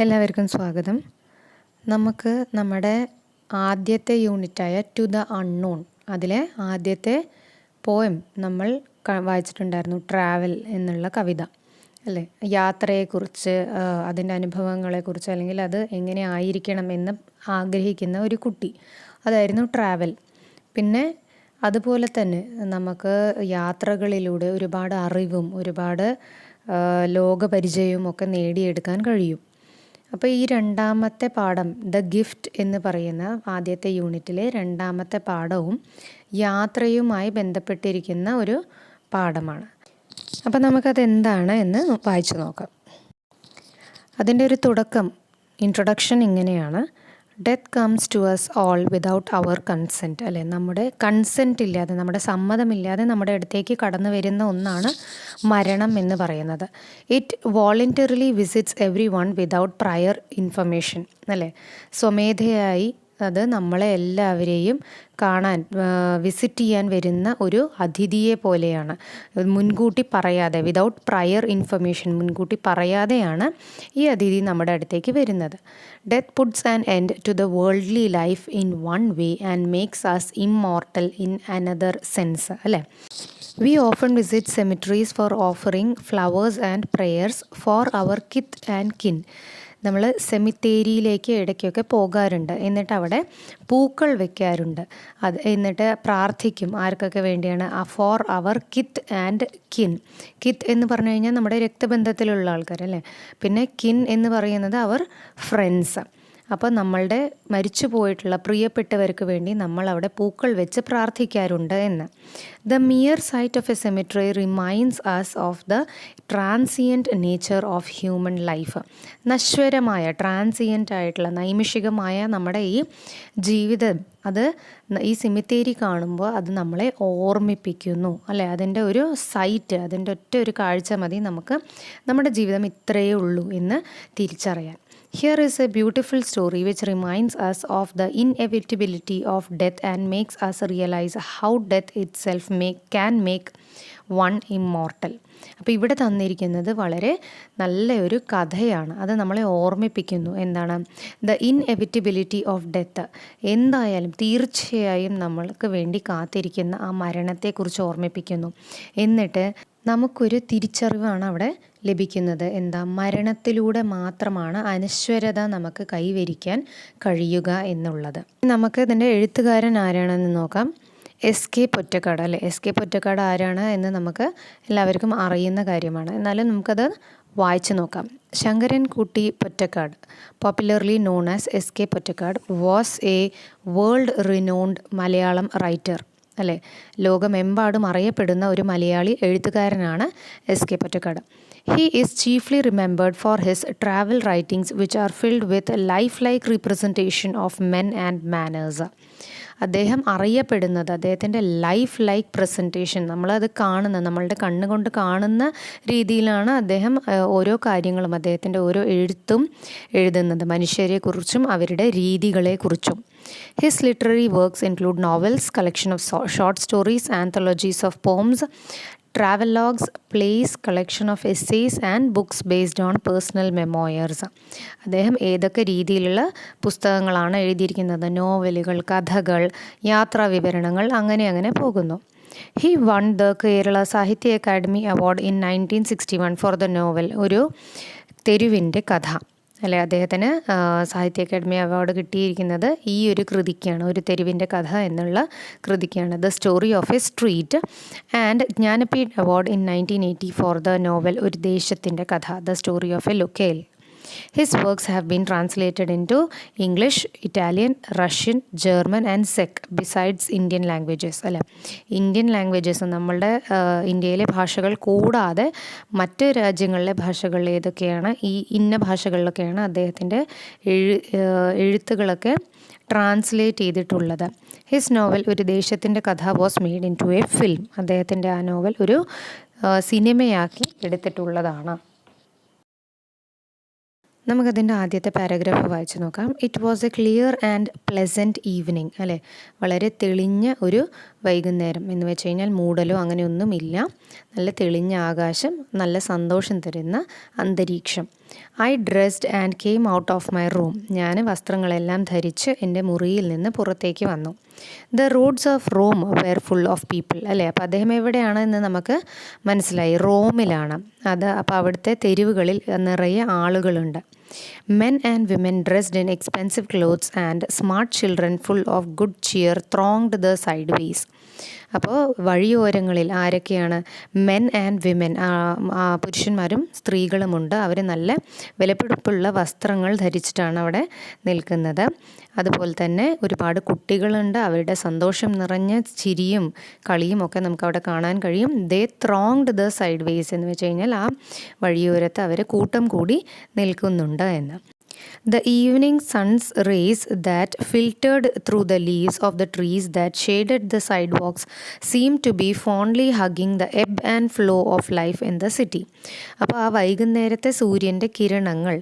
എല്ലാവർക്കും സ്വാഗതം. നമുക്ക് നമ്മുടെ ആദ്യത്തെ യൂണിറ്റായ ടു ദ അൺനോൺ അതിലെ ആദ്യത്തെ പോയം നമ്മൾ വായിച്ചിട്ടുണ്ടായിരുന്നു, ട്രാവൽ എന്നുള്ള കവിത അല്ലേ. യാത്രയെക്കുറിച്ച്, അതിൻ്റെ അനുഭവങ്ങളെക്കുറിച്ച്, അല്ലെങ്കിൽ അത് എങ്ങനെ ആയിരിക്കണം എന്ന് ആഗ്രഹിക്കുന്ന ഒരു കുട്ടി, അതായിരുന്നു ട്രാവൽ. പിന്നെ അതുപോലെ തന്നെ നമുക്ക് യാത്രകളിലൂടെ ഒരുപാട് അറിവും ഒരുപാട് ലോകപരിചയവും ഒക്കെ നേടിയെടുക്കാൻ കഴിയും. അപ്പോൾ ഈ രണ്ടാമത്തെ പാഠം ദ ഗിഫ്റ്റ് എന്ന് പറയുന്ന ആദ്യത്തെ യൂണിറ്റിലെ രണ്ടാമത്തെ പാഠവും യാത്രയുമായി ബന്ധപ്പെട്ടിരിക്കുന്ന ഒരു പാഠമാണ്. അപ്പോൾ നമുക്കത് എന്താണ് എന്ന് വായിച്ചു നോക്കാം. അതിൻ്റെ ഒരു തുടക്കം, ഇൻട്രൊഡക്ഷൻ ഇങ്ങനെയാണ്: death comes to us all without our consent, അല്ലെ, നമ്മുടെ കൺസെൻറ്റ് ഇല്ലാതെ, നമ്മുടെ സമ്മതമില്ലാതെ നമ്മുടെ അടുത്തേക്ക് കടന്നു വരുന്ന ഒന്നാണ് മരണം എന്ന് പറയുന്നത്. It voluntarily visits everyone without prior information, അല്ലേ. സ്വമേധയായി അത് നമ്മളെ എല്ലാവരെയും കാണാൻ, വിസിറ്റ് ചെയ്യാൻ വരുന്ന ഒരു അതിഥിയെ പോലെയാണ്. മുൻകൂട്ടി പറയാതെ, വിതൗട്ട് പ്രയർ ഇൻഫർമേഷൻ, മുൻകൂട്ടി പറയാതെയാണ് ഈ അതിഥി നമ്മുടെ അടുത്തേക്ക് വരുന്നത്. Death puts an end to the worldly life in one way and makes us immortal in another sense, അല്ലേ. We often visit cemeteries for offering flowers and prayers for our kith and kin. നമ്മൾ സെമിത്തേരിയിലേക്ക് ഇടയ്ക്കൊക്കെ പോകാറുണ്ട്, എന്നിട്ട് അവിടെ പൂക്കൾ വെക്കാറുണ്ട്. എന്നിട്ട് പ്രാർത്ഥിക്കും. ആർക്കൊക്കെ വേണ്ടിയാണ്? Four our കിത്ത് and കിൻ. കിത്ത് എന്ന് പറഞ്ഞു കഴിഞ്ഞാൽ നമ്മുടെ രക്തബന്ധത്തിലുള്ള ആൾക്കാർ, അല്ലേ. പിന്നെ കിൻ എന്ന് പറയുന്നത് അവർ ഫ്രണ്ട്സ്. അപ്പോൾ നമ്മളുടെ മരിച്ചു പോയിട്ടുള്ള പ്രിയപ്പെട്ടവർക്ക് വേണ്ടി നമ്മൾ അവിടെ പൂക്കൾ വെച്ച് പ്രാർത്ഥിക്കാറുണ്ട് എന്ന്. The mere sight of a cemetery reminds us of the transient nature of human life. നശ്വരമായ, ട്രാൻസിയൻ്റ് ആയിട്ടുള്ള, നൈമിഷികമായ നമ്മുടെ ഈ ജീവിതം, അത് ഈ സെമിത്തേരി കാണുമ്പോൾ അത് നമ്മളെ ഓർമ്മിപ്പിക്കുന്നു, അല്ലേ. അതിൻ്റെ ഒരു സൈറ്റ്, അതിൻ്റെ ഒറ്റ ഒരു കാഴ്ച മതി നമുക്ക് നമ്മുടെ ജീവിതം ഇത്രയേ ഉള്ളൂ എന്ന് തിരിച്ചറിയാൻ. Here is a beautiful story which reminds us of the inevitability of death and makes us realize how death itself can make one immortal. അപ്പോൾ ഇവിടെ തന്നിരിക്കുന്നത് വളരെ നല്ലൊരു കഥയാണ്. അത് നമ്മളെ ഓർമ്മിപ്പിക്കുന്നു. എന്താണ്? The inevitability of death. എന്തായാലും തീർച്ചയായും നമ്മൾക്ക് വേണ്ടി കാത്തിരിക്കുന്ന ആ മരണത്തെക്കുറിച്ച് ഓർമ്മിപ്പിക്കുന്നു. എന്നിട്ട് നമുക്കൊരു തിരിച്ചറിവാണ് അവിടെ ലഭിക്കുന്നത്. എന്താ? മരണത്തിലൂടെ മാത്രമാണ് അനശ്വരത നമുക്ക് കൈവരിക്കാൻ കഴിയുക എന്നുള്ളത്. നമുക്ക് ഇതിൻ്റെ എഴുത്തുകാരൻ ആരാണെന്ന് നോക്കാം. എസ് കെ പൊറ്റക്കാട്, അല്ലേ. എസ് കെ പൊറ്റക്കാട് ആരാണ് എന്ന് നമുക്ക് എല്ലാവർക്കും അറിയുന്ന കാര്യമാണ്. എന്നാലും നമുക്കത് വായിച്ചു നോക്കാം. Sankarankutty Pottekkatt, popularly known as S K Pottekkatt, was A world റിനോൺഡ് Malayalam writer, അല്ലേ. ലോകമെമ്പാടും അറിയപ്പെടുന്ന ഒരു മലയാളി എഴുത്തുകാരനാണ് S K Pottekkatt. He is chiefly remembered for his travel writings which are filled with lifelike representation of men and manners. അദ്ദേഹം അറിയപ്പെടുന്നത് അദ്ദേഹത്തിൻ്റെ ലൈഫ് ലൈക്ക് പ്രസൻറ്റേഷൻ, നമ്മളത് കാണുന്ന, നമ്മളുടെ കണ്ണുകൊണ്ട് കാണുന്ന രീതിയിലാണ് അദ്ദേഹം ഓരോ കാര്യങ്ങളും, അദ്ദേഹത്തിൻ്റെ ഓരോ എഴുത്തും എഴുതുന്നത്, മനുഷ്യരെക്കുറിച്ചും അവരുടെ രീതികളെക്കുറിച്ചും. His literary works include novels, collection of short stories, anthologies of poems, travelogues, plays, collection of essays and books based on personal memoirs. അദ്ദേഹം ഏതൊക്കെ രീതിയിലുള്ള പുസ്തകങ്ങളാണ് എഴുതിയിരിക്കുന്നത്? നോവലുകൾ, കഥകൾ, യാത്രാ വിവരണങ്ങൾ, അങ്ങനെ പോകുന്നു. He won the Kerala Sahitya Academy Award in 1961 for the novel ഒരു തെരുവിൻ്റെ കഥ, അല്ലെ. അദ്ദേഹത്തിന് സാഹിത്യ അക്കാദമി അവാർഡ് കിട്ടിയിരിക്കുന്നത് ഈ ഒരു കൃതിക്കാണ്, ഒരു തെരുവിൻ്റെ കഥ എന്നുള്ള കൃതിക്കാണ്. The story of a street. And Jnanpith award in 1980 for the novel ഒരു ദേശത്തിൻ്റെ കഥ, the story of a locale. His works have been translated into English, Italian, Russian, German and Czech besides Indian languages, അല്ലേ. Indian languages, നമ്മളുടെ ഇന്ത്യയിലെ ഭാഷകൾ കൂടാതെ മറ്റ് രാജ്യങ്ങളിലെ ഭാഷകൾ ഏതൊക്കെയാണ്, ഈ ഇന്ന ഭാഷകളിലൊക്കെയാണ് അദ്ദേഹത്തിൻ്റെ എഴുത്തുകളൊക്കെ ട്രാൻസ്ലേറ്റ് ചെയ്തിട്ടുള്ളത്. ഹിസ് നോവൽ ഒരു ദേശത്തിൻ്റെ കഥ was made into a film. അദ്ദേഹത്തിൻ്റെ ആ നോവൽ ഒരു സിനിമയാക്കി എടുത്തിട്ടുള്ളതാണ്. നമുക്കതിൻ്റെ ആദ്യത്തെ പാരഗ്രാഫ് വായിച്ചു നോക്കാം. It was A clear and pleasant evening, അല്ലേ, വളരെ തെളിഞ്ഞ ഒരു വൈകുന്നേരം എന്ന് വെച്ച് കഴിഞ്ഞാൽ മൂടലോ അങ്ങനെയൊന്നുമില്ല, നല്ല തെളിഞ്ഞ ആകാശം, നല്ല സന്തോഷം തരുന്ന അന്തരീക്ഷം. I dressed and came out of my room, ഞാൻ വസ്ത്രങ്ങളെല്ലാം ധരിച്ച് എൻ്റെ മുറിയിൽ നിന്ന് പുറത്തേക്ക് വന്നു. The roads of Rome were full of people, അല്ലേ, അപ്പോൾ അദ്ദേഹം എവിടെയാണ് എന്ന് നമുക്ക് മനസ്സിലായി, റോമിലാണ്. അപ്പോൾ അവിടുത്തെ തെരുവുകളിൽ നിറയെ ആളുകളുണ്ട്. Men and women dressed in expensive clothes and smart children full of good cheer thronged the sideways. അപ്പോൾ വഴിയോരങ്ങളിൽ ആരൊക്കെയാണ്? മെൻ ആൻഡ് വിമൻ, പുരുഷന്മാരും സ്ത്രീകളുമുണ്ട്. അവർ നല്ല വിലപിടിപ്പുള്ള വസ്ത്രങ്ങൾ ധരിച്ചിട്ടാണ് അവിടെ നിൽക്കുന്നത്. അതുപോലെ തന്നെ ഒരുപാട് കുട്ടികളുണ്ട്. അവരുടെ സന്തോഷം നിറഞ്ഞ ചിരിയും കളിയും ഒക്കെ നമുക്കവിടെ കാണാൻ കഴിയും. ദേ ത്രോങ്ഡ് ദ സൈഡ് വേസ് എന്ന് വെച്ച് കഴിഞ്ഞാൽ ആ വഴിയോരത്ത് അവർ കൂട്ടം കൂടി നിൽക്കുന്നുണ്ട് എന്ന്. The evening sun's rays that filtered through the leaves of the trees that shaded the sidewalks seemed to be fondly hugging the ebb and flow of life in the city. അപ്പോൾ ആ വൈകുന്നേരത്തെ സൂര്യൻ്റെ കിരണങ്ങൾ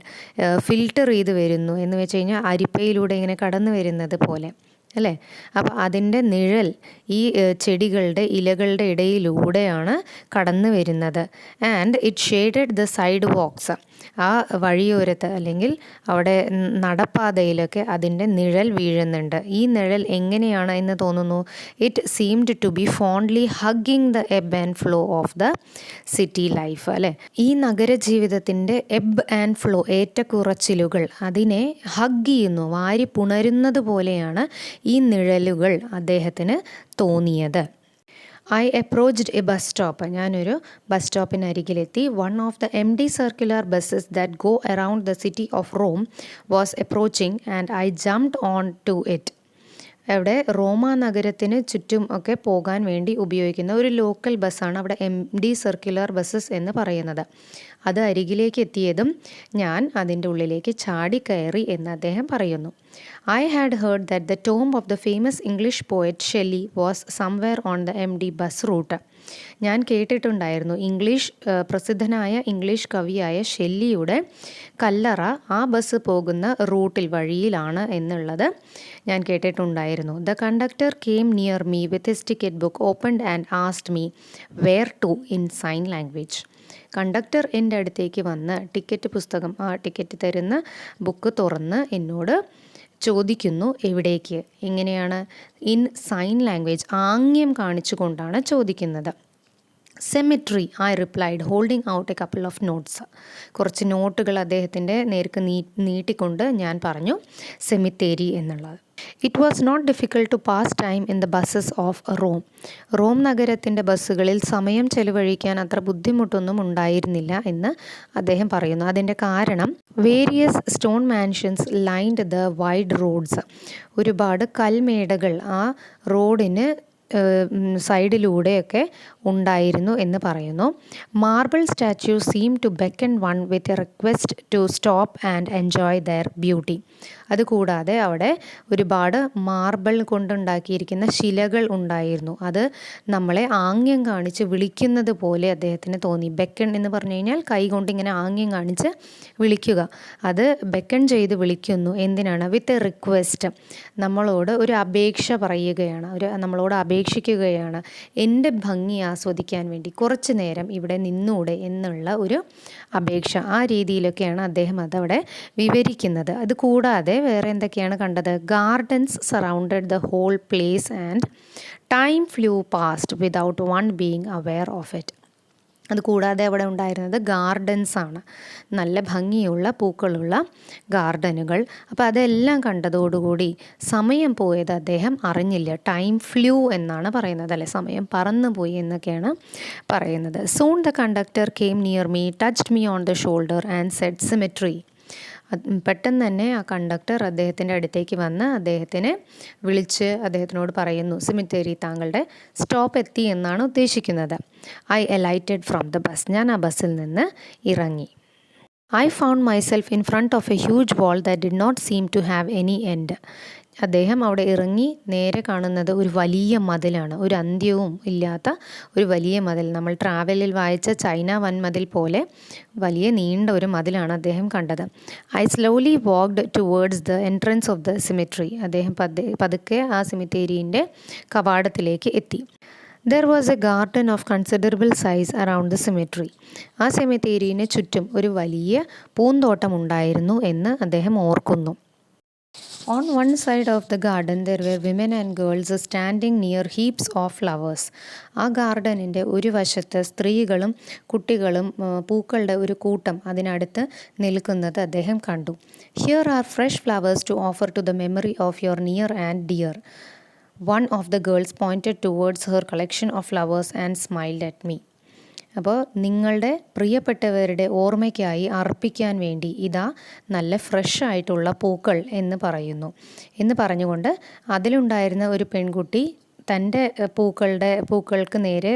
ഫിൽട്ടർ ചെയ്ത് വരുന്നു എന്ന് വെച്ച് കഴിഞ്ഞാൽ അരിപ്പയിലൂടെ ഇങ്ങനെ കടന്നു വരുന്നത് പോലെ, അല്ലേ. അപ്പോൾ അതിൻ്റെ നിഴൽ ഈ ചെടികളുടെ ഇലകളുടെ ഇടയിലൂടെയാണ് കടന്നു വരുന്നത്. And it shaded the sidewalks, ആ വഴിയോരത്ത് അല്ലെങ്കിൽ അവിടെ നടപ്പാതയിലൊക്കെ അതിൻ്റെ നിഴൽ വീഴുന്നുണ്ട്. ഈ നിഴൽ എങ്ങനെയാണ് എന്ന് തോന്നുന്നു? It seemed to be fondly hugging the ebb and flow of the city life, അല്ലേ. ഈ നഗരജീവിതത്തിൻ്റെ എബ് ആൻഡ് ഫ്ലോ, ഏറ്റക്കുറച്ചിലുകൾ, അതിനെ ഹഗ് ചെയ്യുന്നു, വാരി പുണരുന്നത് പോലെയാണ് ഈ നിഴലുകൾ അദ്ദേഹത്തിന് തോന്നിയത്. I approached a bus stop, ഞാനൊരു ബസ് സ്റ്റോപ്പിനരികിലെത്തി. One of the empty circular buses that go around the city of Rome was approaching and I jumped on to it. അവിടെ റോമ നഗരത്തിന് ചുറ്റും ഒക്കെ പോകാൻ വേണ്ടി ഉപയോഗിക്കുന്ന ഒരു ലോക്കൽ ബസ്സാണ് അവിടെ empty circular buses എന്ന് പറയുന്നത്. അത് അരികിലേക്ക് എത്തിയതും ഞാൻ അതിൻ്റെ ഉള്ളിലേക്ക് ചാടിക്കയറി എന്ന് അദ്ദേഹം പറയുന്നു. I had heard that the tomb of the famous English poet Shelley was somewhere on the empty bus route. ഞാൻ കേട്ടിട്ടുണ്ടായിരുന്നു പ്രസിദ്ധനായ ഇംഗ്ലീഷ് കവിയായ ഷെല്ലിയുടെ കല്ലറ ആ ബസ് പോകുന്ന റൂട്ടിൽ, വഴിയിലാണ് എന്നുള്ളത് ഞാൻ കേട്ടിട്ടുണ്ടായിരുന്നു. The conductor came near me with his ticket book opened and asked me where to in sign language. Conductor എൻ്റെ അടുത്തേക്ക് വന്ന് ടിക്കറ്റ് പുസ്തകം, ആ ടിക്കറ്റ് തരുന്ന ബുക്ക് തുറന്ന് എന്നോട് ചോദിക്കുന്നു എവിടേക്ക്. എങ്ങനെയാണ്? ഇൻ സൈൻ ലാംഗ്വേജ്, ആംഗ്യം കാണിച്ചുകൊണ്ടാണ് ചോദിക്കുന്നത്. Cemetery, I replied holding out a couple of notes. കുറച്ച് നോട്ടുകൾ അദ്ദേഹത്തിൻ്റെ നേർക്ക് നീട്ടിക്കൊണ്ട് ഞാൻ പറഞ്ഞു സെമിത്തേരി എന്നുള്ളത്. It was not difficult to pass time in the buses of Rome. Rome നഗരത്തിൻ്റെ ബസ്സുകളിൽ സമയം ചെലവഴിക്കാൻ അത്ര ബുദ്ധിമുട്ടൊന്നും ഉണ്ടായിരുന്നില്ല എന്ന് അദ്ദേഹം പറയുന്നു. അതിൻ്റെ കാരണം various stone mansions lined the wide roads. ഒരുപാട് കൽമേടകൾ ആ റോഡിന് സൈഡിലൂടെയൊക്കെ ഉണ്ടായിരുന്നു എന്ന് പറയുന്നു. Marble statue seem to beckon one with a request to stop and enjoy their beauty. അതുകൂടാതെ അവിടെ ഒരുപാട് മാർബിൾ കൊണ്ടുണ്ടാക്കിയിരിക്കുന്ന ശിലകൾ ഉണ്ടായിരുന്നു. അത് നമ്മളെ ആംഗ്യം കാണിച്ച് വിളിക്കുന്നത് പോലെ അദ്ദേഹത്തിന് തോന്നി. ബെക്കൺ എന്ന് പറഞ്ഞു കഴിഞ്ഞാൽ കൈ കൊണ്ട് ഇങ്ങനെ ആംഗ്യം കാണിച്ച് വിളിക്കുക. അത് ബെക്കൺ ചെയ്ത് വിളിക്കുന്നു. എന്തിനാണ്? വിത്ത് എ റിക്വസ്റ്റ്, നമ്മളോട് ഒരു അപേക്ഷ പറയുകയാണ്, നമ്മളോട് അപേക്ഷിക്കുകയാണ്, എൻ്റെ ഭംഗി ആസ്വദിക്കാൻ വേണ്ടി കുറച്ച് നേരം ഇവിടെ നിന്നൂടെ എന്നുള്ള ഒരു അപേക്ഷ. ആ രീതിയിലൊക്കെയാണ് അദ്ദേഹം അതവിടെ വിവരിക്കുന്നത്. അത് കൂടാതെ വേറെ എന്തൊക്കെയാണ് കണ്ടത്? Gardens surrounded the whole place and time flew past without one being aware of it. അതുകൂടാതെ അവിടെ ഉണ്ടായിരുന്നത് ഗാർഡൻസ് ആണ്, നല്ല ഭംഗിയുള്ള പൂക്കളുള്ള ഗാർഡനുകൾ. അപ്പോൾ അതെല്ലാം കണ്ടതോടുകൂടി സമയം പോയത് അദ്ദേഹം അറിഞ്ഞില്ല. ടൈം ഫ്ലൂ എന്നാണ് പറയുന്നത്, അല്ലെ, സമയം പറന്നു പോയി എന്നൊക്കെയാണ് പറയുന്നത്. Soon the conductor came near me, touched me on the shoulder and said cemetery. പെട്ടെന്ന് തന്നെ ആ കണ്ടക്ടർ അദ്ദേഹത്തിൻ്റെ അടുത്തേക്ക് വന്ന് അദ്ദേഹത്തിനെ വിളിച്ച് അദ്ദേഹത്തിനോട് പറയുന്നു, സിമിത്തേരി, താങ്കളുടെ സ്റ്റോപ്പ് എത്തി എന്നാണ് ഉദ്ദേശിക്കുന്നത്. I alighted from the bus. ഞാൻ ആ ബസ്സിൽ നിന്ന് ഇറങ്ങി. I found myself in front of a huge wall that did not seem to have any end. അദ്ദേഹം അവിടെ ഇറങ്ങി നേരെ കാണുന്നത് ഒരു വലിയ മതിലാണ്, ഒരു അന്ത്യവും ഇല്ലാത്ത ഒരു വലിയ മതിൽ. നമ്മൾ ട്രാവലിൽ വായിച്ച ചൈന വൻമതിൽ പോലെ വലിയ നീണ്ട ഒരു മതിലാണ് അദ്ദേഹം കണ്ടത്. I slowly walked towards the entrance of the symmetry. അദ്ദേഹം പതുക്കെ ആ സിമിത്തേരിൻ്റെ കവാടത്തിലേക്ക് എത്തി. There was A garden of considerable size around the symmetry. ആ സെമിത്തേരിന് ചുറ്റും ഒരു വലിയ പൂന്തോട്ടമുണ്ടായിരുന്നു എന്ന് അദ്ദേഹം ഓർക്കുന്നു. On one side of the garden there were women and girls standing near heaps of flowers. ആ ഗാർഡനിൻ്റെ ഒരു വശത്ത് സ്ത്രീകളും കുട്ടികളും പൂക്കളുടെ ഒരു കൂട്ടം അതിനടുത്ത് നിൽക്കുന്നത് അദ്ദേഹം കണ്ടു. Here are fresh flowers to offer to the memory of your near and dear. One of the girls pointed towards her collection of flowers and smiled at me. അപ്പോൾ നിങ്ങളുടെ പ്രിയപ്പെട്ടവരുടെ ഓർമ്മയ്ക്കായി അർപ്പിക്കാൻ വേണ്ടി ഇതാ നല്ല ഫ്രഷ് ആയിട്ടുള്ള പൂക്കൾ എന്ന് പറഞ്ഞുകൊണ്ട് അതിലുണ്ടായിരുന്ന ഒരു പെൺകുട്ടി തൻ്റെ പൂക്കൾക്ക് നേരെ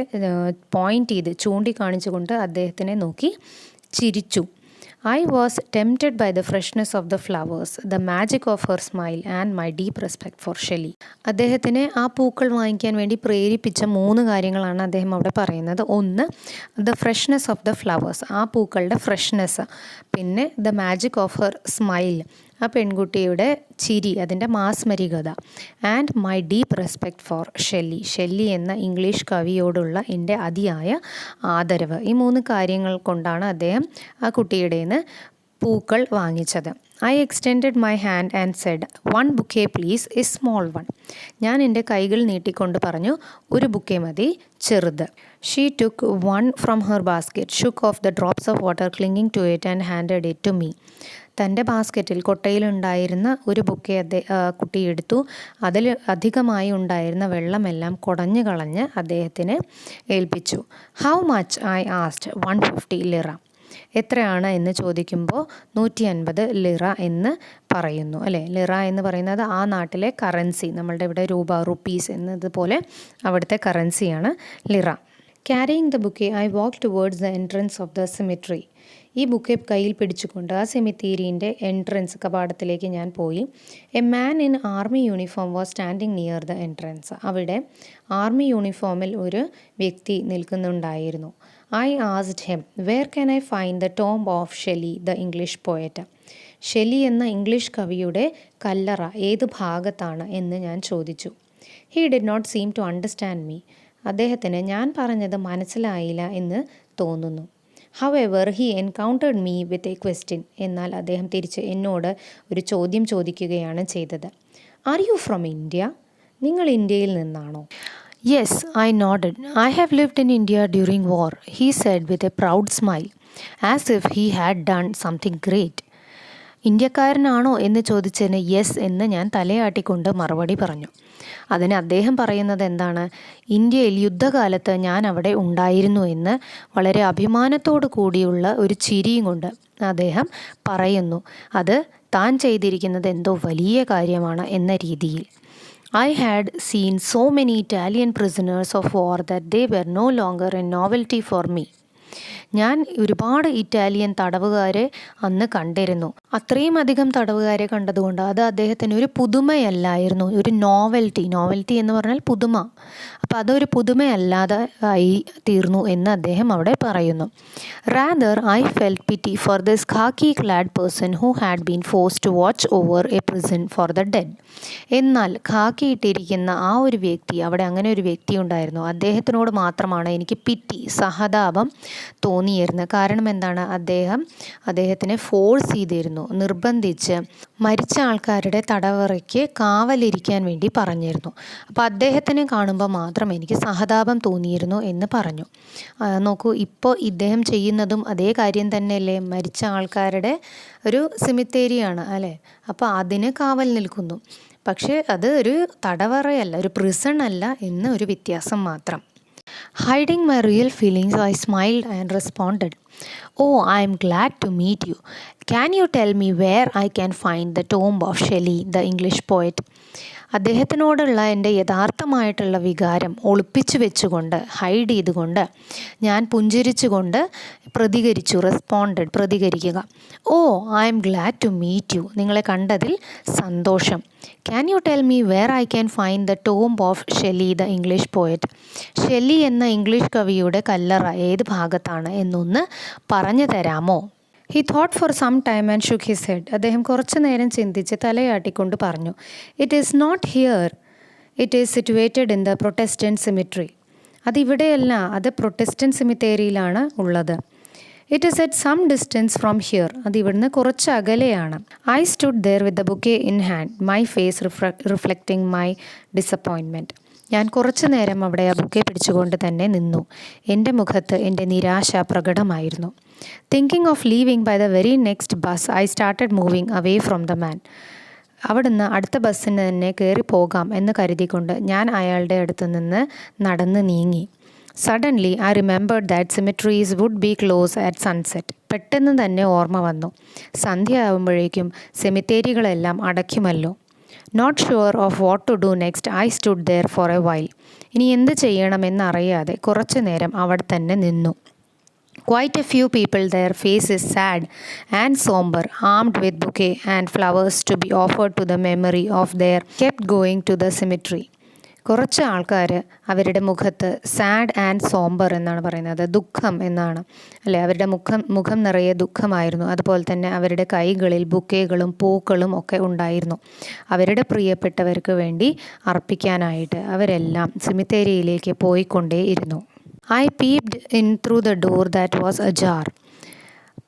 പോയിൻ്റ് ചെയ്ത് ചൂണ്ടിക്കാണിച്ചുകൊണ്ട് അദ്ദേഹത്തിനെ നോക്കി ചിരിച്ചു. I was tempted by the freshness of the flowers, the magic of her smile and my deep respect for Shelley. അദ്ദേഹത്തിനെ ആ പൂക്കൾ വാങ്ങിക്കാൻ വേണ്ടി പ്രേരിപ്പിച്ച 3 കാര്യങ്ങളാണ് അദ്ദേഹം അവിടെ പറയുന്നത്. ഒന്ന്, the freshness of the flowers, ആ പൂക്കളുടെ ഫ്രഷ്നെസ്. പിന്നെ the magic of her smile, ആ പെൺകുട്ടിയുടെ ചിരി, അതിൻ്റെ മാസ്മരികത. And my deep respect for Shelley എന്ന ഇംഗ്ലീഷ് കവിയോടുള്ള എൻ്റെ അതിയായ ആദരവ്. ഈ 3 കാര്യങ്ങൾ കൊണ്ടാണ് അദ്ദേഹം ആ കുട്ടിയുടെ നിന്ന് പൂക്കൾ വാങ്ങിച്ചത്. I extended my hand and said, 1 bouquet please, a small one. ഞാൻ എൻ്റെ കൈകൾ നീട്ടിക്കൊണ്ട് പറഞ്ഞു, ഒരു ബുക്കേ മതി, ചെറുത്. She took 1 from her basket, shook off the drops of water clinging to it and handed it to me. തൻ്റെ ബാസ്ക്കറ്റിൽ കൊട്ടയിലുണ്ടായിരുന്ന ഒരു ബുക്കെ കുട്ടി എടുത്തു. അതിൽ അധികമായി ഉണ്ടായിരുന്ന വെള്ളമെല്ലാം കുടഞ്ഞു കളഞ്ഞ് അദ്ദേഹത്തിന് ഏൽപ്പിച്ചു. How much, I ആസ്ഡ്. 150 ലിറ. എത്രയാണ് എന്ന് ചോദിക്കുമ്പോൾ 150 ലിറ എന്ന് പറയുന്നു അല്ലേ. ലിറ എന്ന് പറയുന്നത് ആ നാട്ടിലെ കറൻസി, നമ്മളുടെ ഇവിടെ രൂപ, റുപ്പീസ് എന്നതുപോലെ അവിടുത്തെ കറൻസിയാണ് lira. Carrying the bouquet I walk towards the entrance of the cemetery. ഈ ബുക്കെ കയ്യിൽ പിടിച്ചുകൊണ്ട് ആ സെമിത്തേരിൻ്റെ എൻട്രൻസ് കവാടത്തിലേക്ക് ഞാൻ പോയി. A man in army uniform was standing near the entrance. അവിടെ ആർമി യൂണിഫോമിൽ ഒരു വ്യക്തി നിൽക്കുന്നുണ്ടായിരുന്നു. I asked him, where can I find the tomb of Shelley the English poet. Shelley എന്ന ഇംഗ്ലീഷ് കവിയുടെ കല്ലറ ഏത് ഭാഗത്താണ് എന്ന് ഞാൻ ചോദിച്ചു. He did not seem to understand me. അദ്ദേഹത്തിന് ഞാൻ പറഞ്ഞത് മനസ്സിലായില്ല എന്ന് തോന്നുന്നു. However, he encountered me with a question. എന്നാൽ അദ്ദേഹം തിരിച്ച് എന്നോട് ഒരു ചോദ്യം ചോദിക്കുകയാണ് ചെയ്തത്. Are you from India? നിങ്ങൾ ഇന്ത്യയിൽ നിന്നാണോ? Yes, I nodded. I have lived in India during war, he said with a proud smile, as if he had done something great. ഇന്ത്യക്കാരനാണോ എന്ന് ചോദിച്ചതിന് യെസ് എന്ന് ഞാൻ തലയാട്ടിക്കൊണ്ട് മറുപടി പറഞ്ഞു. അതിന് അദ്ദേഹം പറയുന്നത് എന്താണ്? ഇന്ത്യയിൽ യുദ്ധകാലത്ത് ഞാൻ അവിടെ ഉണ്ടായിരുന്നു എന്ന് വളരെ അഭിമാനത്തോടു കൂടിയുള്ള ഒരു ചിരിയും കൊണ്ട് അദ്ദേഹം പറയുന്നു. അത് താൻ ചെയ്തിരിക്കുന്നത് എന്തോ വലിയ കാര്യമാണ് എന്ന രീതിയിൽ. I had seen so many Italian prisoners of war that they were no longer a novelty for me. ഞാൻ ഒരുപാട് ഇറ്റാലിയൻ തടവുകാരെ അന്ന് കണ്ടിരുന്നു. അത്രയും അധികം തടവുകാരെ കണ്ടതുകൊണ്ട് അത് അദ്ദേഹത്തിന് ഒരു പുതുമയല്ലായിരുന്നു, ഒരു നോവൽറ്റി എന്ന് പറഞ്ഞാൽ പുതുമ. അപ്പോൾ അതൊരു പുതുമയല്ലാതെ ആയി തീർന്നു എന്ന് അദ്ദേഹം അവിടെ പറയുന്നു. Rather I felt pity for this khaki clad person who had been forced to watch over a prison for the dead. എന്നാൽ ഖാക്കി ഇട്ടിരിക്കുന്ന ആ ഒരു വ്യക്തി, അവിടെ അങ്ങനെ ഒരു വ്യക്തി ഉണ്ടായിരുന്നു, അദ്ദേഹത്തിനോട് മാത്രമാണ് എനിക്ക് പിറ്റി, സഹതാപം തോന്നിയിരുന്നത്. കാരണം എന്താണ്? അദ്ദേഹത്തിനെ ഫോഴ്സ് ചെയ്തിരുന്നു, നിർബന്ധിച്ച് മരിച്ച ആൾക്കാരുടെ തടവറയ്ക്ക് കാവലിരിക്കാൻ വേണ്ടി പറഞ്ഞിരുന്നു. അപ്പോൾ അദ്ദേഹത്തിനെ കാണുമ്പോൾ മാത്രം എനിക്ക് സഹതാപം തോന്നിയിരുന്നു എന്ന് പറഞ്ഞു. നോക്കൂ, ഇപ്പോൾ ഇദ്ദേഹം ചെയ്യുന്നതും അതേ കാര്യം തന്നെയല്ലേ? മരിച്ച ആൾക്കാരുടെ ഒരു സിമിത്തേരിയാണ് അല്ലേ, അപ്പോൾ അതിന് കാവൽ നിൽക്കുന്നു. പക്ഷേ അത് ഒരു തടവറയല്ല, ഒരു പ്രിസൺ അല്ല എന്ന ഒരു വ്യത്യാസം മാത്രം. Hiding my real feelings, I smiled and responded, Oh, I am glad to meet you. Can you tell me where I can find the tomb of Shelley, the English poet? അദ്ദേഹത്തിനോടുള്ള എൻ്റെ യഥാർത്ഥമായിട്ടുള്ള വികാരം ഒളിപ്പിച്ചു വെച്ചുകൊണ്ട് hide ചെയ്തുകൊണ്ട് ഞാൻ പുഞ്ചിരിച്ചുകൊണ്ട് പ്രതികരിക്കുക. Oh, I am glad to meet you. നിങ്ങളെ കണ്ടതിൽ സന്തോഷം. Can you tell me where I can find the tomb of Shelley the English poet? Shelley എന്ന ഇംഗ്ലീഷ് കവിയുടെ കല്ലറ ഏത് ഭാഗത്താണ് എന്നൊന്ന് പറഞ്ഞു തരാമോ? He thought for some time and shook his head. അദ്ദേഹം കുറച്ചു നേരം ചിന്തിച്ച് തലയാട്ടിക്കൊണ്ട് പറഞ്ഞു, it is not here, it is situated in the protestant cemetery. അതിവിടെയല്ല, അത് പ്രൊട്ടസ്റ്റൻറ്റ് സിമിത്തേരിയിലാണ് ഉള്ളത്. It is at some distance from here. അത് ഇവിടുന്ന് കുറച്ച് അകലെയാണ്. I stood there with the bouquet in hand, my face reflecting my disappointment. ഞാൻ കുറച്ചു നേരം അവിടെ ആ ബുക്കെ പിടിച്ചുകൊണ്ട് തന്നെ നിന്നു. എൻ്റെ മുഖത്ത് എൻ്റെ നിരാശ പ്രകടമായിരുന്നു. Thinking of leaving by the very next bus I started moving away from the man. അവിടുന്ന് അടുത്ത ബസ്സിന് തന്നെ കയറി പോകാം എന്ന് കരുതിക്കൊണ്ട് ഞാൻ അയാളുടെ അടുത്ത് നിന്ന് നടന്ന് നീങ്ങി. Suddenly I remembered that cemeteries would be closed at sunset. പെട്ടെന്ന് തന്നെ ഓർമ്മ വന്നു, സന്ധ്യ ആകുമ്പോഴേക്കും സെമിത്തേരികളെല്ലാം അടയ്ക്കുമല്ലോ. Not sure of what to do next I stood there for a while. ഇനി എന്ത് ചെയ്യണമെന്നറിയാതെ കുറച്ചു നേരം അവിടെ തന്നെ നിന്നു. Quite a few people, their faces sad and somber, armed with bouquet and flowers to be offered to the memory of their kept going to the cemetery. കുറച്ച് ആൾക്കാർ അവരുടെ മുഖത്ത് സാഡ് ആൻഡ് സോംബർ എന്നാണ് പറയുന്നത്, ദുഃഖം എന്നാണ് അല്ലേ. അവരുടെ മുഖം നിറയെ ദുഃഖമായിരുന്നു. അതുപോലെ തന്നെ അവരുടെ കൈകളിൽ ബുക്കേകളും പൂക്കളും ഒക്കെ ഉണ്ടായിരുന്നു. അവരുടെ പ്രിയപ്പെട്ടവർക്ക് വേണ്ടി അർപ്പിക്കാനായിട്ട് അവരെല്ലാം സെമിത്തേരിയിലേക്ക് പോയിക്കൊണ്ടേയിരുന്നു. I peeped in through the door that was ajar.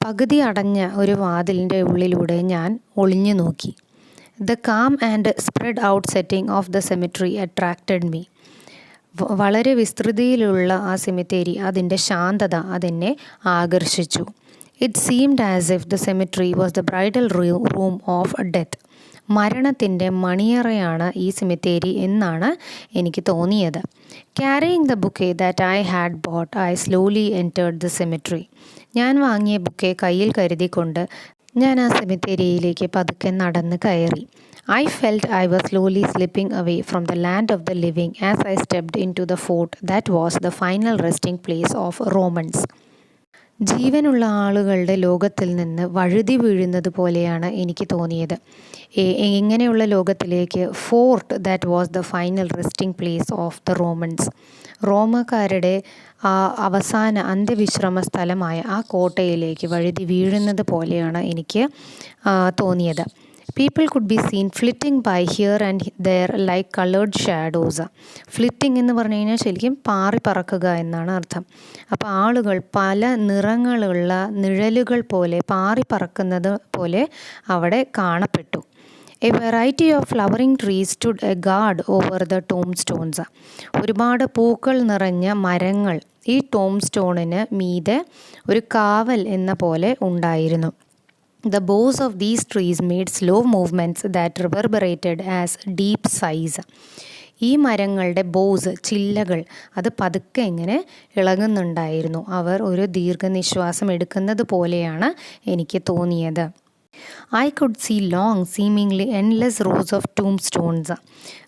പകുതി അടഞ്ഞ ഒരു വാതിലിൻ്റെ ഉള്ളിലൂടെ ഞാൻ ഒളിഞ്ഞു നോക്കി. The calm and spread out setting of the cemetery attracted me. വളരെ വിസ്തൃതിയിലുള്ള ആ സെമിത്തേരി, അതിൻ്റെ ശാന്തത അതെന്നെ ആകർഷിച്ചു. It seemed as if the cemetery was the bridal room of death. മരണത്തിൻ്റെ മണിയറയാണ് ഈ സെമിത്തേരി എന്നാണ് എനിക്ക് തോന്നിയത്. Carrying the ബുക്കെ that I had boat I slowly entered the cemetery. ഞാൻ വാങ്ങിയ ബുക്കെ കയ്യിൽ കരുതിക്കൊണ്ട് ഞാൻ ആ സെമിത്തേരിയിലേക്ക് പതുക്കെ നടന്ന് കയറി. I felt I was slowly slipping away from the land of the living as I stepped into the fort that was the final resting place of Romans. ജീവനുള്ള ആളുകളുടെ ലോകത്തിൽ നിന്ന് വഴുതി വീഴുന്നത് പോലെയാണ് എനിക്ക് തോന്നിയത്. ഇങ്ങനെയുള്ള ലോകത്തിലേക്ക് fort that was the final resting place of the Romans. റോമക്കാരുടെ അവസാന അന്ത്യവിശ്രമ സ്ഥലമായ ആ കോട്ടയിലേക്ക് വഴുതി വീഴുന്നത് പോലെയാണ് എനിക്ക് തോന്നിയത്. People could be seen flitting by here and there like coloured shadows. Flitting എന്ന് പറഞ്ഞു കഴിഞ്ഞാൽ ശരിക്കും പാറി പറക്കുക എന്നാണ് അർത്ഥം. അപ്പോൾ ആളുകൾ പല നിറങ്ങളുള്ള നിഴലുകൾ പോലെ പാറി പറക്കുന്നത് പോലെ അവിടെ കാണപ്പെട്ടു. A variety of flowering trees stood A guard over the Tom stones. ഒരുപാട് പൂക്കൾ നിറഞ്ഞ മരങ്ങൾ ഈ ടോം സ്റ്റോണിന് മീതെ ഒരു കാവൽ എന്ന പോലെ ഉണ്ടായിരുന്നു. The boughs of these trees made slow movements that reverberated as deep sighs. ഈ മരങ്ങളുടെ ബോസ്, ചില്ലകൾ, അത് പതുക്കെ ഇങ്ങനെ ഇളകുന്നുണ്ടായിരുന്നു. അവർ ഒരു ദീർഘനിശ്വാസം എടുക്കുന്നത് പോലെയാണ് എനിക്ക് തോന്നിയത്. I could see long, seemingly endless rows of tombstones.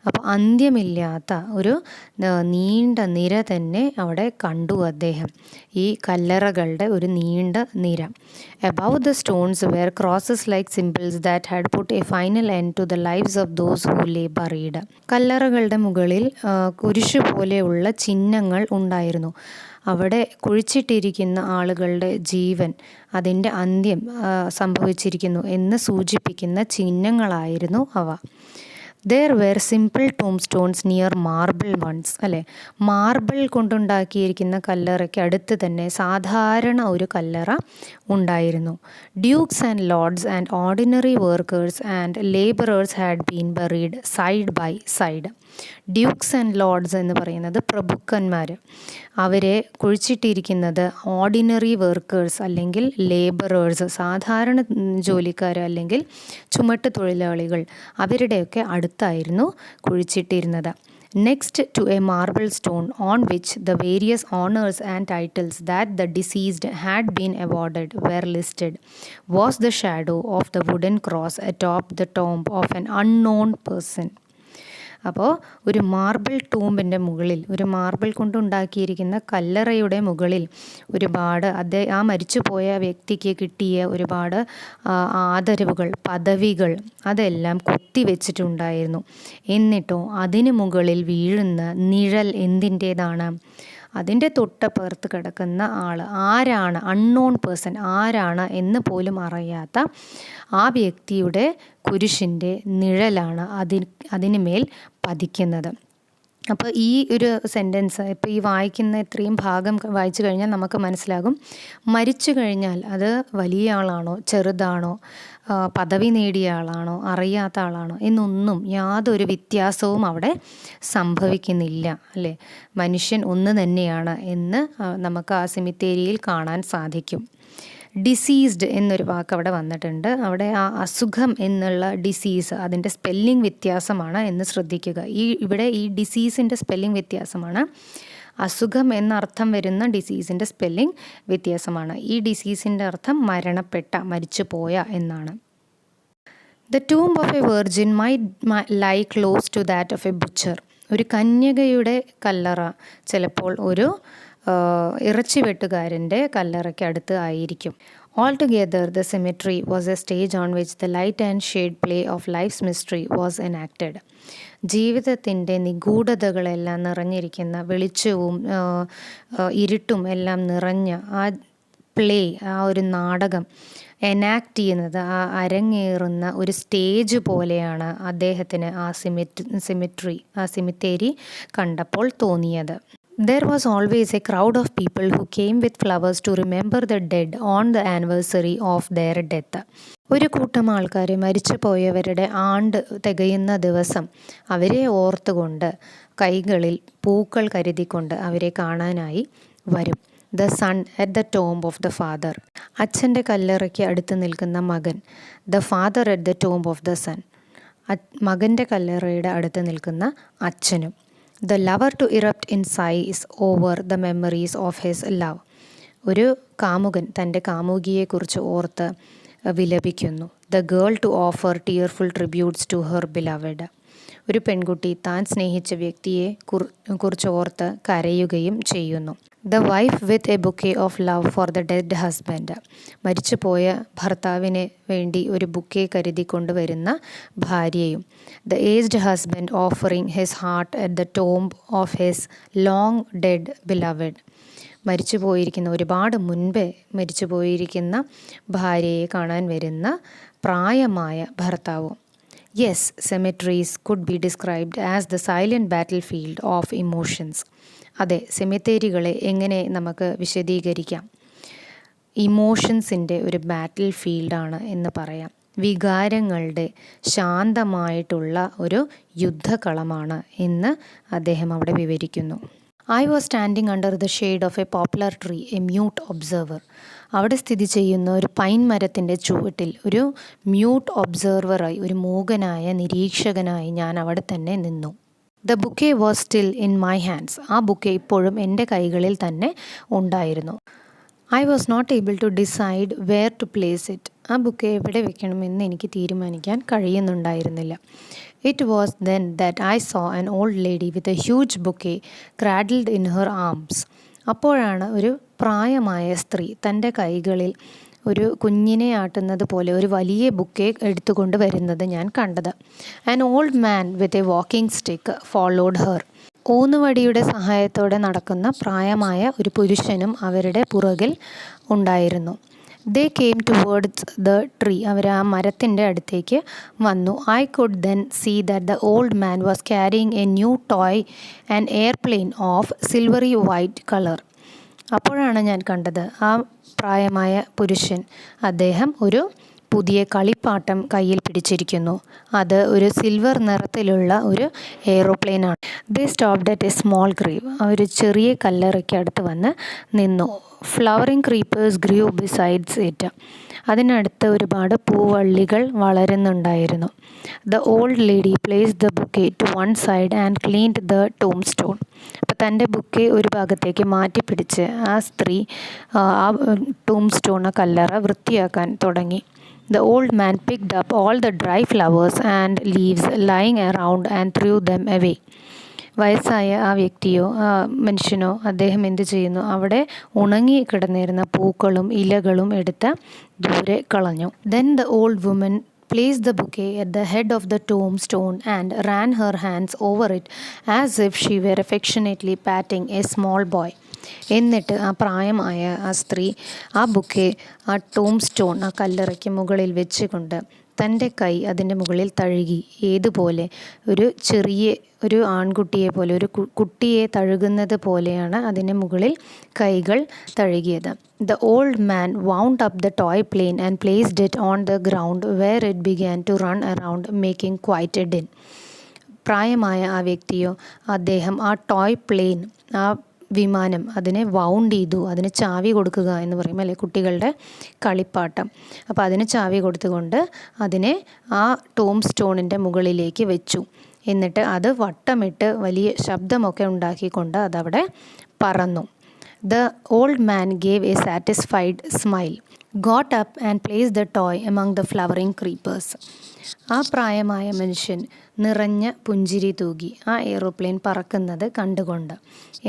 അപ്പോൾ അന്ത്യമില്ലാത്ത ഒരു നീണ്ട നിര തന്നെ അവിടെ കണ്ടു അദ്ദേഹം. ഈ കല്ലറകളുടെ ഒരു നീണ്ട നിര. Above the stones were crosses like symbols that had put a final end to the lives of those who lay buried. കല്ലറകളുടെ മുകളിൽ കുരിശു പോലെയുള്ള ചിഹ്നങ്ങൾ ഉണ്ടായിരുന്നു. അവിടെ കുഴിച്ചിട്ടിരിക്കുന്ന ആളുകളുടെ ജീവൻ, അതിൻ്റെ അന്ത്യം സംഭവിച്ചിരിക്കുന്നു എന്ന് സൂചിപ്പിക്കുന്ന ചിഹ്നങ്ങളായിരുന്നു അവ. There were simple tombstones near marble ones. അല്ലേ, മാർബിൾ കൊണ്ടുണ്ടാക്കിയിരിക്കുന്ന കല്ലറയ്ക്ക് അടുത്ത് തന്നെ സാധാരണ ഒരു കല്ലറ ഉണ്ടായിരുന്നു. Dukes and lords and ordinary workers and labourers had been buried side by side. Dukes and lords എന്ന് പറയുന്നത് പ്രഭുക്കന്മാർ. അവരെ കുഴിച്ചിട്ടിരിക്കുന്നത് ഓർഡിനറി വർക്കേഴ്സ് അല്ലെങ്കിൽ ലേബറേഴ്സ്, സാധാരണ ജോലിക്കാർ അല്ലെങ്കിൽ ചുമട്ട് തൊഴിലാളികൾ, അവരുടെയൊക്കെ അടുത്തായിരുന്നു കുഴിച്ചിട്ടിരുന്നത്. next to a marble stone on which the various honors and titles that the deceased had been awarded were listed, was the shadow of the wooden cross atop the tomb of an unknown person. അപ്പോൾ ഒരു marble ടൂമ്പിൻ്റെ മുകളിൽ, ഒരു marble കൊണ്ടുണ്ടാക്കിയിരിക്കുന്ന കല്ലറയുടെ മുകളിൽ ഒരുപാട് ആ മരിച്ചുപോയ വ്യക്തിക്ക് കിട്ടിയ ഒരുപാട് ആദരവുകൾ, പദവികൾ അതെല്ലാം കൊത്തിവെച്ചിട്ടുണ്ടായിരുന്നു. എന്നിട്ടോ അതിന് മുകളിൽ വീഴുന്ന നിഴൽ എന്തിൻ്റേതാണ്? അതിൻ്റെ തൊട്ടപ്പുറത്ത് കിടക്കുന്ന ആൾ ആരാണ്? അൺനോൺ പേഴ്സൺ ആരാണ് എന്ന് പോലും അറിയാത്ത ആ വ്യക്തിയുടെ കുരിശിൻ്റെ നിഴലാണ് അതിന് മേൽ പതിക്കുന്നത്. അപ്പോൾ ഈ ഒരു സെൻറ്റൻസ് ഇപ്പോൾ ഈ വായിക്കുന്ന ഇത്രയും ഭാഗം വായിച്ചു കഴിഞ്ഞാൽ നമുക്ക് മനസ്സിലാകും, മരിച്ചു കഴിഞ്ഞാൽ അത് വലിയ ആളാണോ ചെറുതാണോ, പദവി നേടിയ ആളാണോ അറിയാത്ത ആളാണോ എന്നൊന്നും യാതൊരു വ്യത്യാസവും അവിടെ സംഭവിക്കുന്നില്ല, അല്ലേ? മനുഷ്യൻ ഒന്ന് തന്നെയാണ് എന്ന് നമുക്ക് ആ സെമിത്തേരിയിൽ കാണാൻ സാധിക്കും. ഡിസീസ്ഡ് എന്നൊരു വാക്ക് അവിടെ വന്നിട്ടുണ്ട്. അവിടെ ആ അസുഖം എന്നുള്ള ഡിസീസ് അതിൻ്റെ സ്പെല്ലിംഗ് വ്യത്യാസമാണ് എന്ന് ശ്രദ്ധിക്കുക. ഇവിടെ ഈ ഡിസീസിൻ്റെ സ്പെല്ലിംഗ് വ്യത്യാസമാണ്. അസുഖം എന്നർത്ഥം വരുന്ന ഡിസീസിൻ്റെ സ്പെല്ലിംഗ് വ്യത്യാസമാണ്. ഈ ഡിസീസിൻ്റെ അർത്ഥം മരണപ്പെട്ട, മരിച്ചുപോയ എന്നാണ്. The tomb of a virgin might lie close to that of a butcher. ഒരു കന്യകയുടെ കല്ലറ ചിലപ്പോൾ ഒരു ഇറച്ചി വെട്ടുകാരൻ്റെ കല്ലറയ്ക്ക് അടുത്ത് ആയിരിക്കും. Altogether, the cemetery was a stage on which the light and shade play of life's mystery was enacted. ജീവിതത്തിൻ്റെ നിഗൂഢതകളെല്ലാം നിറഞ്ഞിരിക്കുന്ന, വെളിച്ചവും ഇരുട്ടും എല്ലാം നിറഞ്ഞ ആ പ്ലേ, ആ ഒരു നാടകം എനാക്ട് ചെയ്യുന്നത്, ആ അരങ്ങേറുന്ന ഒരു സ്റ്റേജ് പോലെയാണ് അദ്ദേഹത്തിന് ആ സിമിത്തേരി കണ്ടപ്പോൾ തോന്നിയത്. There was always a crowd of people who came with flowers to remember the dead on the anniversary of their death. ഒരു കൂട്ടം ആൾക്കാർ മരിച്ചു പോയവരുടെ ആണ്ട് തികയുന്ന ദിവസം അവരെ ഓർത്തുകൊണ്ട് കൈകളിൽ പൂക്കൾ കരുതിക്കൊണ്ട് അവരെ കാണാനായി വരും. The son at the tomb of the father. അച്ഛൻ്റെ കല്ലറയ്ക്ക് അടുത്ത് നിൽക്കുന്ന മകൻ. The father at the tomb of the son. മകൻ്റെ കല്ലറയുടെ അടുത്ത് നിൽക്കുന്ന അച്ഛനും. The lover to erupt in sighs over the memories of his love. ഒരു കാമുകൻ തൻ്റെ കാമുകിയെക്കുറിച്ച് ഓർത്ത് വിലപിക്കുന്നു. The girl to offer tearful tributes to her beloved. ഒരു പെൺകുട്ടി താൻ സ്നേഹിച്ച വ്യക്തിയെ കുറിച്ച് ഓർത്ത് കരയുകയും ചെയ്യുന്നു. The wife with a bouquet of love for the dead husband. മരിച്ചുപോയ ഭർത്താവിന് വേണ്ടി ഒരു ബുക്കെ കരുതിക്കൊണ്ട് വരുന്ന ഭാര്യയും. The aged husband offering his heart at the tomb of his long dead beloved. മരിച്ചു പോയിരിക്കുന്ന, ഒരുപാട് മുൻപേ മരിച്ചു പോയിരിക്കുന്ന ഭാര്യയെ കാണാൻ വരുന്ന പ്രായമായ ഭർത്താവും. Yes, cemeteries could be described as the silent battlefield of emotions. അതെ, സെമിത്തേരികളെ എങ്ങനെ നമുക്ക് വിശദീകരിക്കാം? ഇമോഷൻസിൻ്റെ ഒരു ബാറ്റിൽ ഫീൽഡാണ് എന്ന് പറയാം. വികാരങ്ങളുടെ ശാന്തമായിട്ടുള്ള ഒരു യുദ്ധകളമാണ് എന്ന് അദ്ദേഹം അവിടെ വിവരിക്കുന്നു. I was standing under the shade of a poplar tree, a mute observer. അവിടെ സ്ഥിതി ചെയ്യുന്ന ഒരു പൈൻ മരത്തിൻ്റെ ചുവട്ടിൽ ഒരു മ്യൂട്ട് ഒബ്സർവറായി, ഒരു മൂകനായ നിരീക്ഷകനായി ഞാൻ അവിടെ തന്നെ നിന്നു. The bouquet was still in my hands. ആ ബുക്കെ ഇപ്പോഴും എൻ്റെ കൈകളിൽ തന്നെ ഉണ്ടായിരുന്നു. I was not able to decide where to place it. ആ ബുക്കെ എവിടെ വെക്കണമെന്ന് എനിക്ക് തീരുമാനിക്കാൻ കഴിയുന്നുണ്ടായിരുന്നില്ല. It was then that I saw an old lady with a huge bouquet cradled in her arms. അപ്പോഴാണ് ഒരു പ്രായമായ സ്ത്രീ തൻ്റെ കൈകളിൽ ഒരു കുഞ്ഞിനെ ആട്ടുന്നത് പോലെ ഒരു വലിയ ബുക്കെ എടുത്തുകൊണ്ട് വരുന്നത് ഞാൻ കണ്ടത്. An old man with a walking stick followed her. ഊന്നുവടിയുടെ സഹായത്തോടെ നടക്കുന്ന പ്രായമായ ഒരു പുരുഷനും അവരുടെ പുറകിൽ ഉണ്ടായിരുന്നു. They came towards the tree. അവർ ആ മരത്തിൻ്റെ അടുത്തേക്ക് വന്നു. I could then see that the old man was carrying a new toy an airplane of silvery white colour. അപ്പോഴാണ് ഞാൻ കണ്ടത് ആ പ്രായമായ പുരുഷൻ, അദ്ദേഹം ഒരു പുതിയ കളിപ്പാട്ടം കയ്യിൽ പിടിച്ചിരിക്കുന്നു. അത് ഒരു സിൽവർ നിറത്തിലുള്ള ഒരു എയ്റോപ്ലെയിനാണ്. They stopped at a small grave. ഒരു ചെറിയ കല്ലറയ്ക്ക് അടുത്ത് വന്ന് നിന്നു. Flowering creepers grew besides it. അതിനടുത്ത് ഒരുപാട് പൂവള്ളികൾ വളരുന്നുണ്ടായിരുന്നു. The old lady placed the bouquet to one side and cleaned the tomb stone. അപ്പോൾ തൻ്റെ ബുക്കെ ഒരു ഭാഗത്തേക്ക് മാറ്റിപ്പിടിച്ച് ആ സ്ത്രീ ആ ടോം സ്റ്റോൺ, ആ കല്ലറ വൃത്തിയാക്കാൻ തുടങ്ങി. The old man picked up all the dry flowers and leaves lying around and threw them away. വയസ്സായ ആ വ്യക്തിയോ മനുഷ്യനോ അദ്ദേഹം എന്ത് ചെയ്യുന്നു, അവിടെ ഉണങ്ങി കിടന്നിരുന്ന പൂക്കളും ഇലകളും എടുത്ത് ദൂരെ കളഞ്ഞു. Then the old woman placed the bouquet at the head of the tombstone and ran her hands over it as if she were affectionately patting a small boy. എന്നിട്ട് ആ പ്രായമായ ആ സ്ത്രീ ആ ബുക്കെ ആ ടോം സ്റ്റോൺ, ആ കല്ലറയ്ക്ക് മുകളിൽ വെച്ചുകൊണ്ട് തൻ്റെ കൈ അതിൻ്റെ മുകളിൽ തഴുകി. ഏതുപോലെ ഒരു ആൺകുട്ടിയെ പോലെ, ഒരു കുട്ടിയെ തഴുകുന്നത് പോലെയാണ് അതിൻ്റെ മുകളിൽ കൈകൾ തഴുകിയത്. The old man wound up the toy plane and placed it on the ground where it began to run around making quite a din. പ്രായമായ ആ വ്യക്തിയോ അദ്ദേഹം ആ ടോയ് പ്ലെയിൻ, ആ വിമാനം, അതിനെ വൗണ്ട് ചെയ്തു. അതിന് ചാവി കൊടുക്കുക എന്ന് പറയും അല്ലേ, കുട്ടികളുടെ കളിപ്പാട്ടം. അപ്പോൾ അതിന് ചാവി കൊടുത്തുകൊണ്ട് അതിനെ ആ ടോം സ്റ്റോണിൻ്റെ മുകളിലേക്ക് വെച്ചു. എന്നിട്ട് അത് വട്ടമിട്ട് വലിയ ശബ്ദമൊക്കെ ഉണ്ടാക്കിക്കൊണ്ട് അതവിടെ പറന്നു. The old man gave a satisfied smile, got up and placed the toy among the flowering creepers. ആ പ്രായമായ മനുഷ്യൻ നിറഞ്ഞ പുഞ്ചിരി തൂകി ആ എയ്റോപ്ലെയിൻ പറക്കുന്നത് കണ്ടുകൊണ്ട്.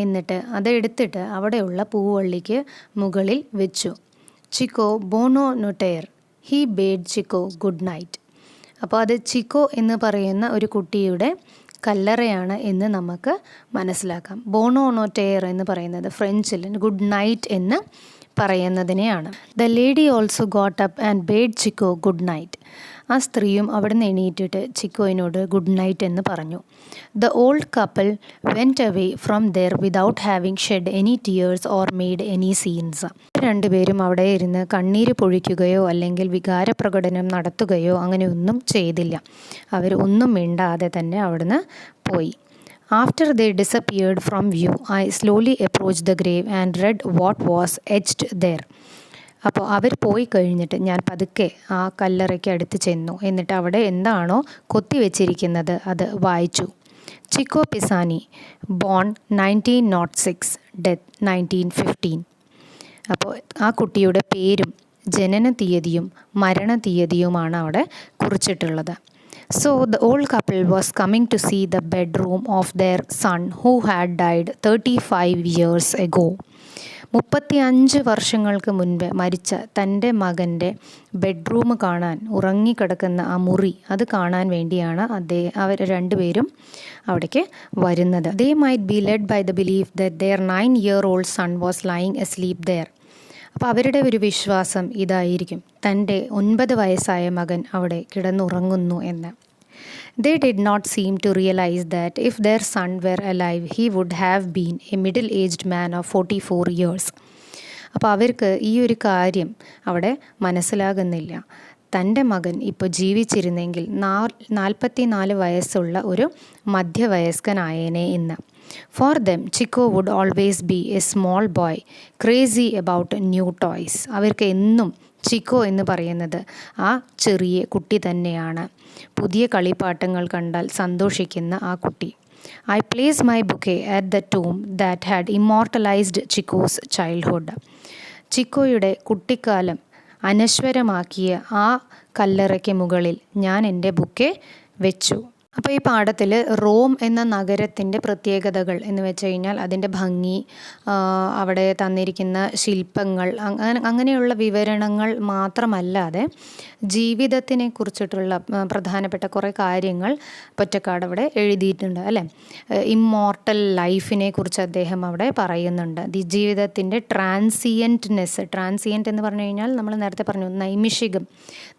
എന്നിട്ട് അതെടുത്തിട്ട് അവിടെയുള്ള പൂവള്ളിക്ക് മുകളിൽ വെച്ചു. ചിക്കോ ബോണോ നൊട്ടേർ, he bade Chicco good night. അപ്പോൾ അത് ചിക്കോ എന്ന് പറയുന്ന ഒരു കുട്ടിയുടെ കല്ലറയാണ് എന്ന് നമുക്ക് മനസ്സിലാക്കാം. ബോണോ നൊട്ടേർ എന്ന് പറയുന്നത് ഫ്രഞ്ചിൽ ഗുഡ് നൈറ്റ് എന്ന് പറയുന്നതിനെയാണ്. The lady also got up and bade Chicco good night. ആ സ്ത്രീയും അവിടെ നിന്ന് എണീറ്റിട്ട് ചിക്കോയിനോട് ഗുഡ് നൈറ്റ് എന്ന് പറഞ്ഞു. The old couple went away from there without having shed any tears or made any scenes. രണ്ടുപേരും അവിടെ ഇരുന്ന് കണ്ണീര് പൊഴിക്കുകയോ അല്ലെങ്കിൽ വികാരപ്രകടനം നടത്തുകയോ അങ്ങനെയൊന്നും ചെയ്തില്ല. അവർ ഒന്നും മിണ്ടാതെ തന്നെ അവിടുന്ന് പോയി. After they disappeared from view, I slowly approached the grave and read what was etched there. അപ്പോൾ അവർ പോയി കഴിഞ്ഞിട്ട് ഞാൻ പതുക്കെ ആ കല്ലറയ്ക്ക് അടുത്ത് ചെന്നു. എന്നിട്ട് അവിടെ എന്താണോ കൊത്തിവെച്ചിരിക്കുന്നത് അത് വായിച്ചു. Chicco Pisani, born 1906, death 1915. അപ്പോൾ ആ കുട്ടിയുടെ പേരും ജനന തീയതിയും മരണ തീയതിയുമാണ് അവിടെ കുറിച്ചിട്ടുള്ളത്. So the old couple was coming to see the bedroom of their son who had died 35 years ago. 35 വർഷങ്ങൾക്ക് മുൻപ് മരിച്ച തൻ്റെ മകൻ്റെ ബെഡ്റൂം കാണാൻ, ഉറങ്ങിക്കിടക്കുന്ന ആ മുറി അത് കാണാൻ വേണ്ടിയാണ് അവർ രണ്ടുപേരും അവിടേക്ക് വരുന്നത്. They might be led by the belief that their 9-year-old son was lying asleep there. അപ്പോൾ അവരുടെ ഒരു വിശ്വാസം ഇതായിരിക്കും, തൻ്റെ 9 വയസ്സായ മകൻ അവിടെ കിടന്നുറങ്ങുന്നു എന്ന്. They did not seem to realize that if their son were alive, he would have been a middle-aged man of 44 years. അപ്പോൾ അവർക്ക് ഈ ഒരു കാര്യം അവിടെ മനസ്സിലാകുന്നില്ല. തൻ്റെ മകൻ ഇപ്പോൾ ജീവിച്ചിരുന്നെങ്കിൽ 44 വയസ്സുള്ള ഒരു മധ്യവയസ്കനായേനെ എന്ന്. For them, Chico would always be a small boy, crazy about new toys. അവർക്ക് എന്നും ചിക്കോ എന്ന് പറയുന്നത് ആ ചെറിയ കുട്ടി തന്നെയാണ്, പുതിയ കളിപ്പാട്ടങ്ങൾ കണ്ടാൽ സന്തോഷിക്കുന്ന ആ കുട്ടി. I placed my bouquet at the tomb that had immortalized Chico's childhood. ചിക്കോയുടെ കുട്ടിക്കാലം അനശ്വരമാക്കിയ ആ കല്ലറയ്ക്ക് മുകളിൽ ഞാൻ എൻ്റെ ബുക്കെ വെച്ചു. അപ്പോൾ ഈ പാഠത്തിൽ റോം എന്ന നഗരത്തിൻ്റെ പ്രത്യേകതകൾ എന്ന് വെച്ച് കഴിഞ്ഞാൽ അതിൻ്റെ ഭംഗി, അവിടെ തന്നിരിക്കുന്ന ശില്പങ്ങൾ, അങ്ങനെയുള്ള വിവരണങ്ങൾ മാത്രമല്ലാതെ ജീവിതത്തിനെ കുറിച്ചിട്ടുള്ള പ്രധാനപ്പെട്ട കുറേ കാര്യങ്ങൾ പൊറ്റക്കാട് അവിടെ എഴുതിയിട്ടുണ്ട് അല്ലേ. ഇമ്മോർട്ടൽ ലൈഫിനെ കുറിച്ച് അദ്ദേഹം അവിടെ പറയുന്നുണ്ട്. ജീവിതത്തിൻ്റെ ട്രാൻസിയൻറ്റ് എന്ന് പറഞ്ഞു കഴിഞ്ഞാൽ നമ്മൾ നേരത്തെ പറഞ്ഞു നൈമിഷികം,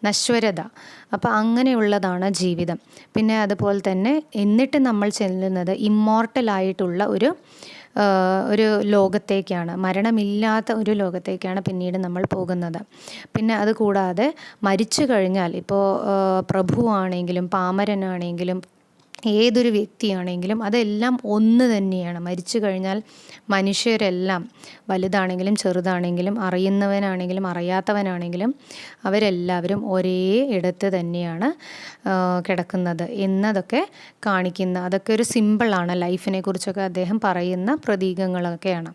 നശ്വരത. അപ്പോൾ അങ്ങനെയുള്ളതാണ് ജീവിതം. പിന്നെ അതുപോലെ തന്നെ എന്നിട്ട് നമ്മൾ ചെല്ലുന്നത് ഇമ്മോർട്ടലായിട്ടുള്ള ഒരു ഒരു ലോകത്തേക്കാണ്, മരണമില്ലാത്ത ഒരു ലോകത്തേക്കാണ് പിന്നീട് നമ്മൾ പോകുന്നത്. പിന്നെ അത് കൂടാതെ മരിച്ചു കഴിഞ്ഞാൽ ഇപ്പോൾ പ്രഭുവാണെങ്കിലും പാമരനാണെങ്കിലും ഏതൊരു വ്യക്തിയാണെങ്കിലും അതെല്ലാം ഒന്ന് തന്നെയാണ്. മരിച്ചു കഴിഞ്ഞാൽ മനുഷ്യരെല്ലാം വലുതാണെങ്കിലും ചെറുതാണെങ്കിലും അറിയുന്നവനാണെങ്കിലും അറിയാത്തവനാണെങ്കിലും അവരെല്ലാവരും ഒരേ ഇടത്ത് തന്നെയാണ് കിടക്കുന്നത് എന്നതൊക്കെ കാണിക്കുന്ന, അതൊക്കെ ഒരു സിമ്പിളാണ്. ലൈഫിനെ കുറിച്ചൊക്കെ അദ്ദേഹം പറയുന്ന പ്രതീകങ്ങളൊക്കെയാണ്.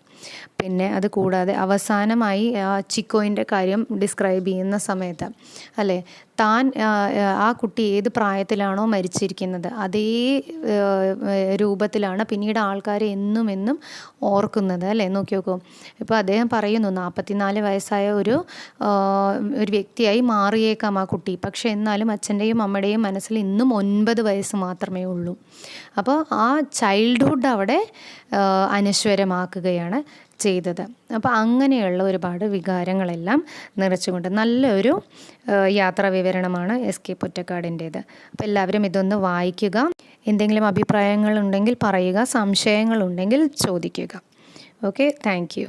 പിന്നെ അത് കൂടാതെ അവസാനമായി ചിക്കോയിൻ്റെ കാര്യം ഡിസ്ക്രൈബ് ചെയ്യുന്ന സമയത്ത് അല്ലേ, താൻ ആ കുട്ടി ഏത് പ്രായത്തിലാണോ മരിച്ചിരിക്കുന്നത് അതേ രൂപത്തിലാണ് പിന്നീട് ആൾക്കാർ എന്നും എന്നും ഓർക്കുന്നത് അല്ലേ. നോക്കി നോക്കൂ, ഇപ്പോൾ അദ്ദേഹം പറയുന്നു 44 വയസ്സായ ഒരു വ്യക്തിയായി മാറിയേക്കാം ആ കുട്ടി, പക്ഷേ എന്നാലും അച്ഛൻ്റെയും അമ്മയുടെയും മനസ്സിൽ ഇന്നും 9 വയസ്സ് മാത്രമേ ഉള്ളൂ. അപ്പോൾ ആ ചൈൽഡ്ഹുഡ് അവിടെ അനശ്വരമാക്കുകയാണ് ചെയ്തത്. അപ്പോൾ അങ്ങനെയുള്ള ഒരുപാട് വികാരങ്ങളെല്ലാം നിറച്ചുകൊണ്ട് നല്ലൊരു യാത്രാ വിവരണമാണ് എസ്.കെ. പൊറ്റക്കാടിൻ്റേത്. അപ്പോൾ എല്ലാവരും ഇതൊന്ന് വായിക്കുക. എന്തെങ്കിലും അഭിപ്രായങ്ങളുണ്ടെങ്കിൽ പറയുക, സംശയങ്ങളുണ്ടെങ്കിൽ ചോദിക്കുക. Okay, thank you.